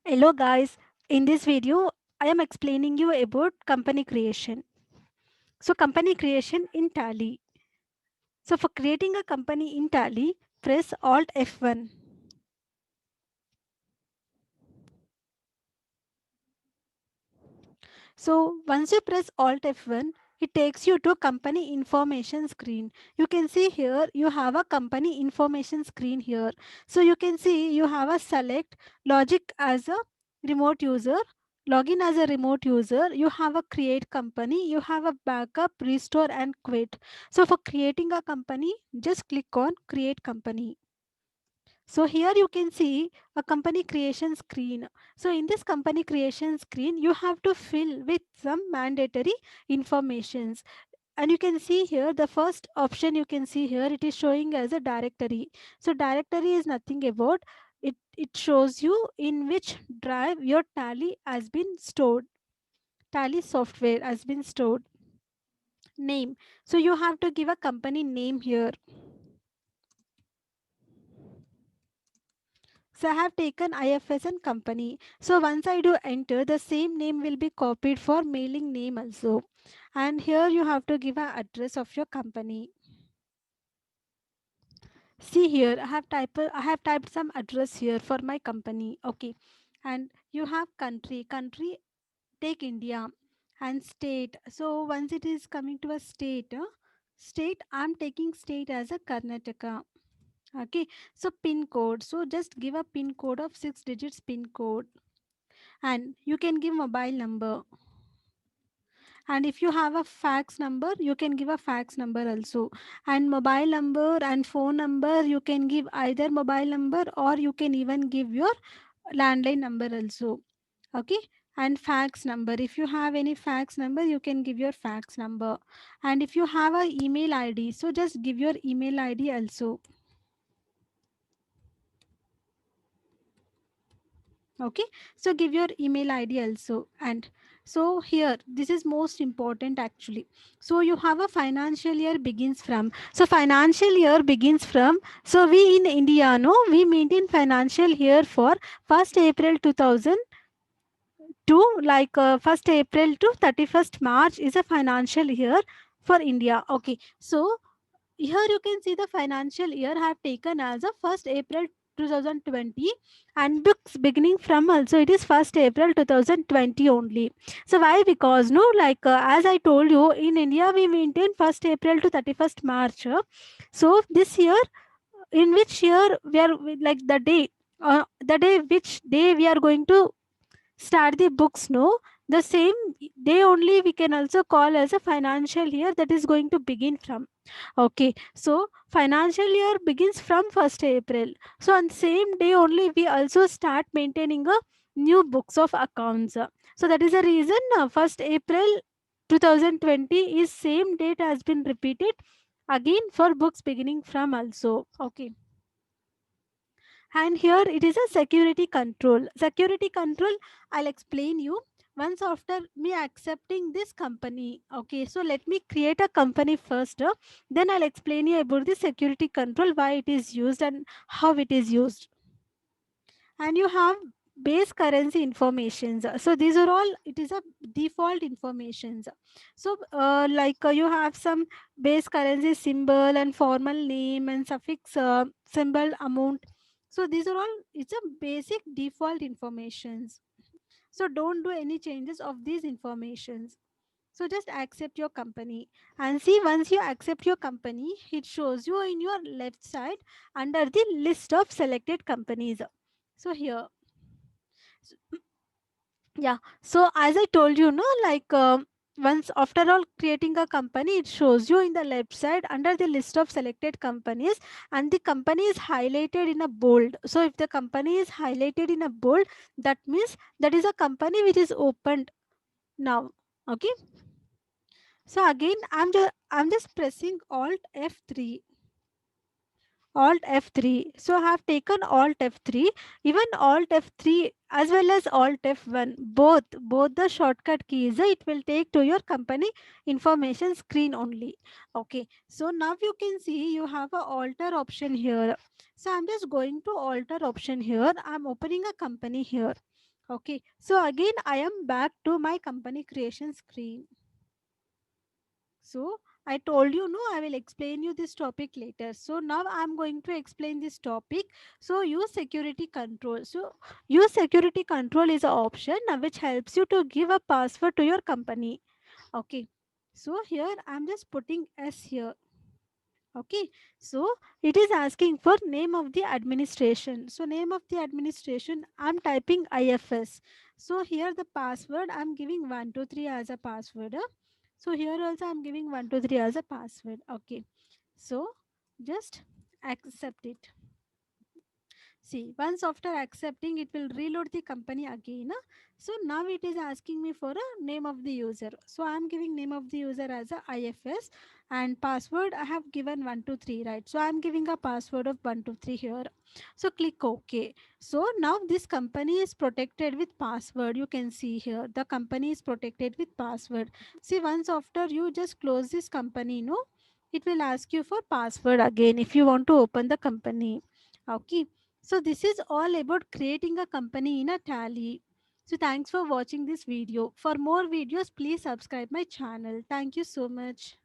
Hello guys, in this video I am explaining you about company creation. So company creation in Tally. So for creating a company in Tally, press Alt F1. So once you press Alt F1, it takes you to company information screen. You can see here you have a company information screen here. So you can see you have a select logic as a remote user, login as a remote user, you have a create company, you have a backup, restore and quit. So for creating a company, just click on create company. So here you can see a company creation screen. So in this company creation screen, you have to fill with some mandatory informations. And you can see here the first option you can see here, it is showing as a directory. So directory is nothing about it. It shows you in which drive your Tally has been stored. Tally software has been stored. Name. So you have to give a company name here. So I have taken IFS and company. So once I do enter, the same name will be copied for mailing name also. And here you have to give an address of your company. See here, I have typed some address here for my company. Okay. And you have country. Country, take India. And state. So once it is coming to a state, state, I'm taking state as a Karnataka. Okay. So pin code. So just give a pin code of 6 digits pin code. And you can give mobile number. And if you have a fax number, you can give a fax number also. And mobile number and phone number, you can give either mobile number or you can even give your landline number also. Okay. And fax number, if you have any fax number, you can give your fax number. And if you have a email ID, so just give your email ID also. Okay, so give your email ID also. And so here this is most important actually. So you have a financial year begins from, so financial year begins from, so we in India, no, we maintain financial year for 1st April 2002, like 1st April to 31st March is a financial year for India. Okay, so here you can see the financial year have taken as a 1st April 2020, and books beginning from also it is 1st April 2020 only. So why? Because no, like as I told you, in India we maintain 1st April to 31st March. So this year, in which year we are like the day which day we are going to start the books, no, the same day only we can also call as a financial year that is going to begin from. Okay, so financial year begins from 1st April. So on same day only we also start maintaining a new books of accounts. So that is the reason 1st April 2020 is same date has been repeated again for books beginning from also. Okay. And here it is a security control. Security control, I'll explain you once after me accepting this company. Okay, so let me create a company first, then I'll explain you about the security control, why it is used and how it is used. And you have base currency informations. So these are all, it is a default informations. So like you have some base currency symbol and formal name and suffix symbol amount. So these are all, it's a basic default informations. So don't do any changes of these informations. So just accept your company. And see, once you accept your company, it shows you in your left side under the list of selected companies. So here, yeah, so as I told you, no, like once after all creating a company, it shows you in the left side under the list of selected companies, and the company is highlighted in a bold. So if the company is highlighted in a bold, that means that is a company which is opened now. Okay, so again I'm just pressing alt F3. Alt F3. So I have taken Alt F3, even Alt F3 as well as Alt F1, both the shortcut keys, it will take to your company information screen only. Okay, so now you can see you have a alter option here. So I'm just going to alter option here. I'm opening a company here. Okay, so again I am back to my company creation screen. So I told you, no, I will explain you this topic later. So now I'm going to explain this topic. So use security control. So use security control is an option which helps you to give a password to your company. Okay. So here I'm just putting S here. Okay, so it is asking for name of the administration. So name of the administration, I'm typing IFS. So here the password I'm giving 123 as a password. So here also I'm giving 123 as a password. Okay, so just accept it. See, once after accepting, it will reload the company again. So now it is asking me for a name of the user. So I am giving name of the user as a IFS, and password I have given 123, right? So I am giving a password of 123 here. So click OK. So now this company is protected with password. You can see here the company is protected with password. See, once after you just close this company, no, it will ask you for password again if you want to open the company. Okay, so this is all about creating a company in a Tally. So thanks for watching this video. For more videos, please subscribe my channel. Thank you so much.